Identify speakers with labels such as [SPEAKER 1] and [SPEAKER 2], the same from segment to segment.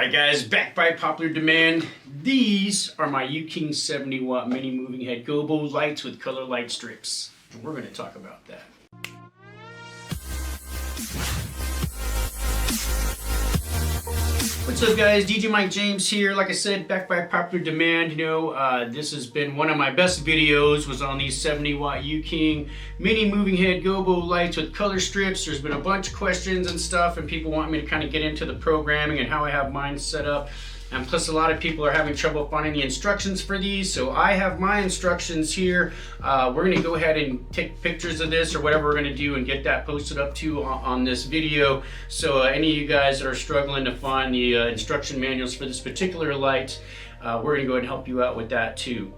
[SPEAKER 1] Alright guys, back by popular demand. These are my UKing 70-watt mini moving head Gobo lights with color light strips. And we're going to talk about that. What's up guys, DJ Mike James here. Like I said, back by popular demand. This has been one of my best videos, was on these 70-watt UKing mini moving head Gobo lights with color strips. There's been a bunch of questions and stuff, and people want me to kind of get into the programming and how I have mine set up. And plus a lot of people are having trouble finding the instructions for these, so I have my instructions here. We're going to go ahead and take pictures of this or whatever we're going to do and get that posted up too on this video. So any of you guys that are struggling to find the instruction manuals for this particular light, we're going to go ahead and help you out with that too.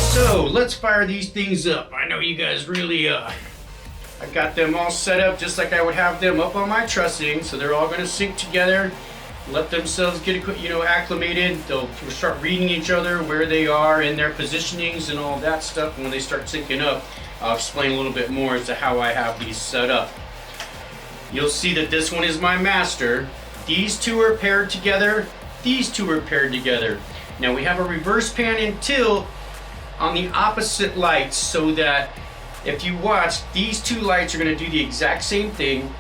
[SPEAKER 1] So let's fire these things up. I know you guys really, I got them all set up just like I would have them up on my trussing, so they're all going to sync together, let themselves get acclimated. They'll start reading each other, where they are in their positionings and all that stuff. And when they start syncing up, I'll explain a little bit more as to how I have these set up. You'll see that this one is my master. These two are paired together. These two are paired together. Now we have a reverse pan and tilt on the opposite lights, so that if you watch, these two lights are going to do the exact same thing.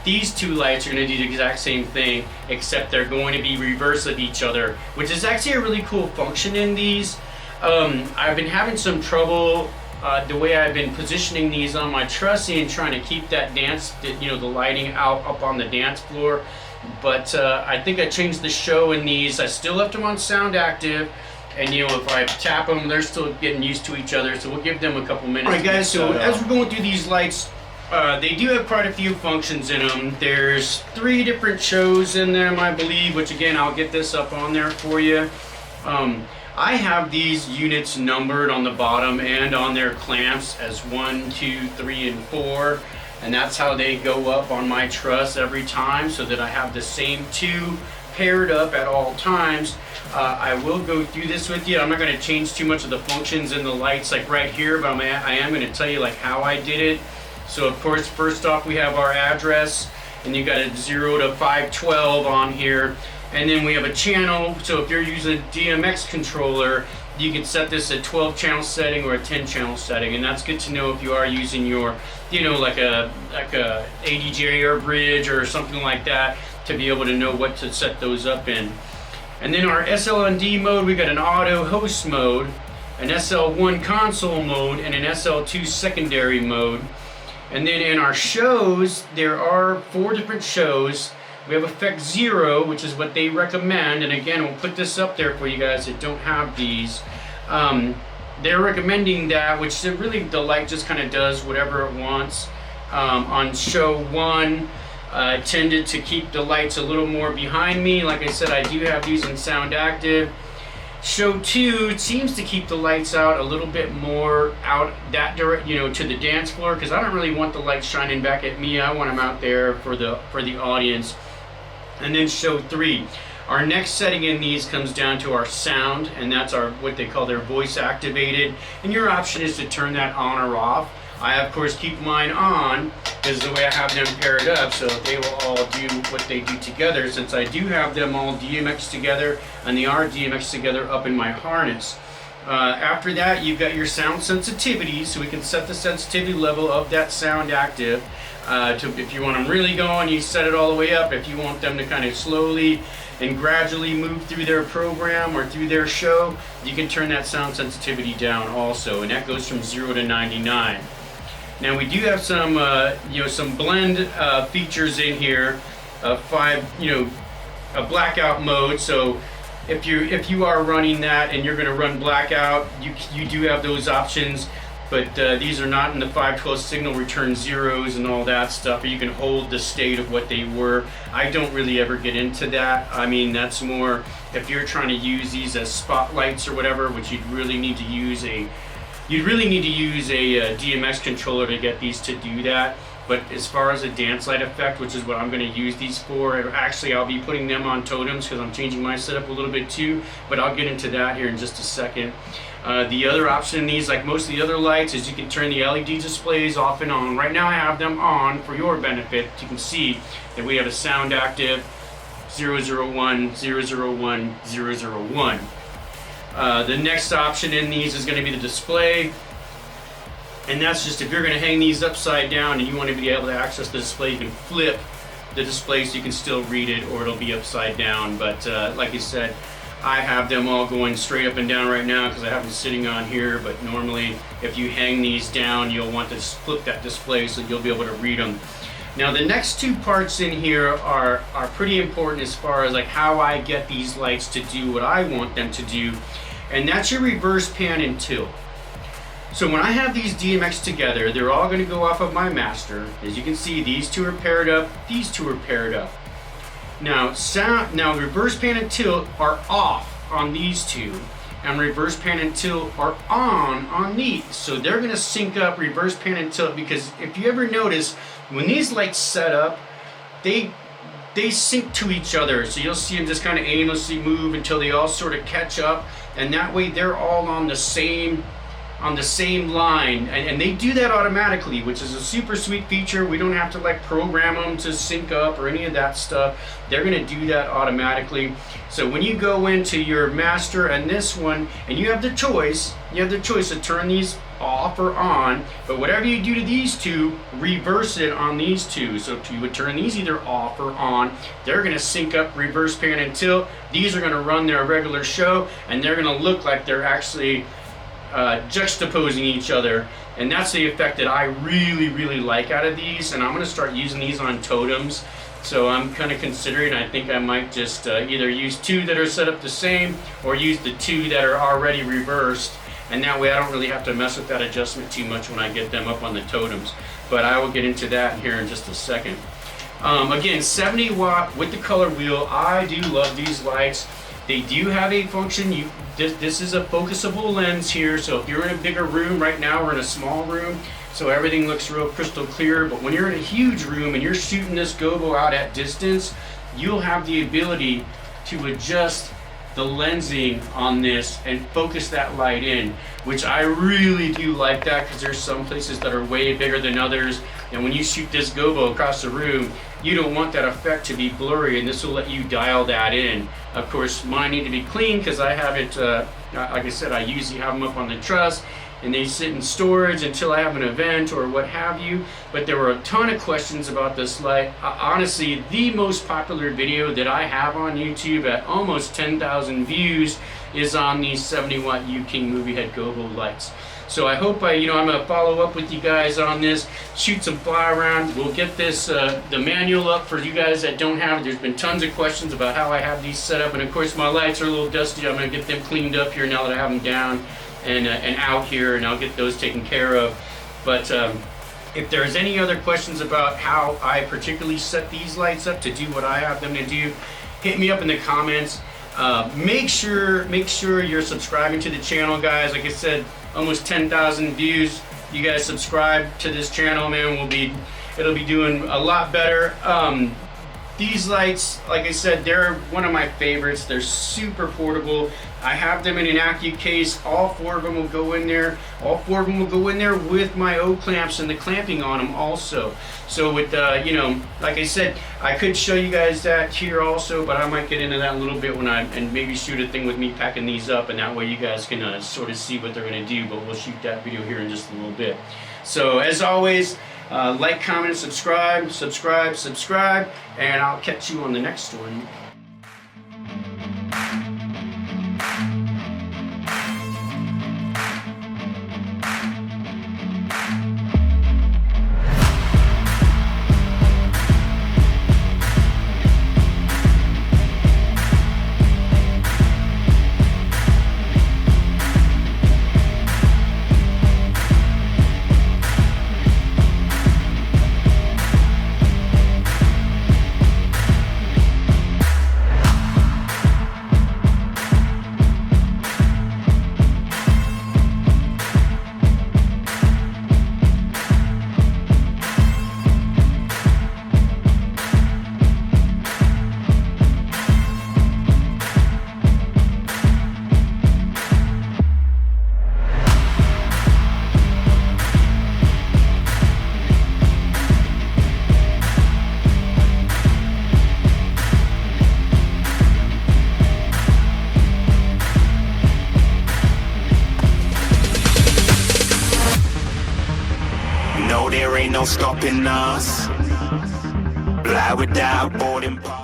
[SPEAKER 1] These two lights are going to do the exact same thing, except they're going to be reverse of each other, which is actually a really cool function in these. I've been having some trouble the way I've been positioning these on my trussing, trying to keep that the lighting out up on the dance floor. But I think I changed the show in these. I still left them on sound active. And if I tap them, they're still getting used to each other, so we'll give them a couple minutes. Alright guys, so as we're going through these lights, they do have quite a few functions in them. There's 3 different shows in them, I believe, which again, I'll get this up on there for you. I have these units numbered on the bottom and on their clamps as 1, 2, 3, and 4. And that's how they go up on my truss every time, so that I have the same 2 paired up at all times. I will go through this with you. I'm not going to change too much of the functions in the lights like right here, but I am going to tell you like how I did it. So of course, first off, we have our address, and you got a 0 to 512 on here, and then we have a channel. So if you're using a DMX controller, you can set this at 12 channel setting or a 10 channel setting, and that's good to know if you are using your, like a ADJ or bridge or something like that, to be able to know what to set those up in. And then our SL&D mode, we got an auto host mode, an SL1 console mode, and an SL2 secondary mode. And then in our shows, there are 4 different shows. We have effect 0, which is what they recommend, and again, we'll put this up there for you guys that don't have these. They're recommending that, which really the light just kind of does whatever it wants. On show 1, tended to keep the lights a little more behind me. Like I said, I do have these in sound active. Show 2 seems to keep the lights out a little bit more out that to the dance floor, because I don't really want the lights shining back at me. I want them out there for the audience. And then show 3, our next setting in these comes down to our sound, and that's our what they call their voice activated. And your option is to turn that on or off. I of course keep mine on, because the way I have them paired up, so they will all do what they do together, since I do have them all DMX together, and they are DMX together up in my harness. After that, you've got your sound sensitivity, so we can set the sensitivity level of that sound active. If you want them really going, you set it all the way up. If you want them to kind of slowly and gradually move through their program or through their show, you can turn that sound sensitivity down also, and that goes from 0 to 99. Now we do have some, some blend features in here, 5, a blackout mode. So if you are running that and you're going to run blackout, you do have those options. But these are not in the 512 signal return zeros and all that stuff. Or you can hold the state of what they were. I don't really ever get into that. I mean, that's more if you're trying to use these as spotlights or whatever, which you'd really need to use a DMX controller to get these to do that. But as far as a dance light effect, which is what I'm going to use these for, actually I'll be putting them on totems because I'm changing my setup a little bit too, but I'll get into that here in just a second. The other option in these, like most of the other lights, is you can turn the LED displays off and on. Right now I have them on for your benefit. You can see that we have a sound active 001, 001, 001. The next option in these is going to be the display. And that's just if you're going to hang these upside down and you want to be able to access the display, you can flip the display so you can still read it, or it'll be upside down. But like I said, I have them all going straight up and down right now because I have them sitting on here. But normally, if you hang these down, you'll want to flip that display so you'll be able to read them. Now the next two parts in here are pretty important as far as like how I get these lights to do what I want them to do. And that's your reverse pan and tilt. So when I have these DMX together, they're all going to go off of my master. As you can see, these two are paired up, these two are paired up. Now reverse pan and tilt are off on these two, and reverse pan and tilt are on these. So they're going to sync up reverse pan and tilt, because if you ever notice, when these lights set up, they sync to each other. So you'll see them just kind of aimlessly move until they all sort of catch up, and that way they're all on the same line, and they do that automatically, which is a super sweet feature. We don't have to like program them to sync up or any of that stuff. They're going to do that automatically. So when you go into your master and this one, and you have the choice to turn these off or on, but whatever you do to these two, reverse it on these two. So if you would turn these either off or on, they're going to sync up reverse pan and tilt. These are going to run their regular show, and they're going to look like they're actually juxtaposing each other, and that's the effect that I really like out of these. And I'm going to start using these on totems, so I'm kind of considering, I think I might just either use two that are set up the same, or use the two that are already reversed, and that way I don't really have to mess with that adjustment too much when I get them up on the totems. But I will get into that here in just a second. Again, 70 watt with the color wheel. I do love these lights. They do have a function. This is a focusable lens here, so if you're in a bigger room, right now we're in a small room, so everything looks real crystal clear. But when you're in a huge room and you're shooting this Gobo out at distance, you'll have the ability to adjust the lensing on this and focus that light in, which I really do like that, because there's some places that are way bigger than others, and when you shoot this Gobo across the room, you don't want that effect to be blurry, and this will let you dial that in. Of course, mine need to be clean because I have it, like I said, I usually have them up on the truss, and they sit in storage until I have an event or what have you. But there were a ton of questions about this light. Honestly, the most popular video that I have on YouTube at almost 10,000 views is on these 70 watt UKing movie head Gobo lights. So I hope I'm going to follow up with you guys on this, shoot some fly around. We'll get this the manual up for you guys that don't have it. There's been tons of questions about how I have these set up, and of course my lights are a little dusty. I'm going to get them cleaned up here now that I have them down and out here, and I'll get those taken care of. But if there's any other questions about how I particularly set these lights up to do what I have them to do, hit me up in the comments. Make sure you're subscribing to the channel, guys. Like I said, almost 10,000 views. You guys subscribe to this channel, man, it'll be doing a lot better. These lights, like I said, they're one of my favorites. They're super portable. I have them in an Accu case. All four of them will go in there. All four of them will go in there with my O clamps and the clamping on them also. So with like I said, I could show you guys that here also, but I might get into that a little bit and maybe shoot a thing with me packing these up, and that way you guys can sort of see what they're going to do. But we'll shoot that video here in just a little bit. So as always, like, comment, subscribe, and I'll catch you on the next one.
[SPEAKER 2] there ain't no stopping us. Fly without boarding pass.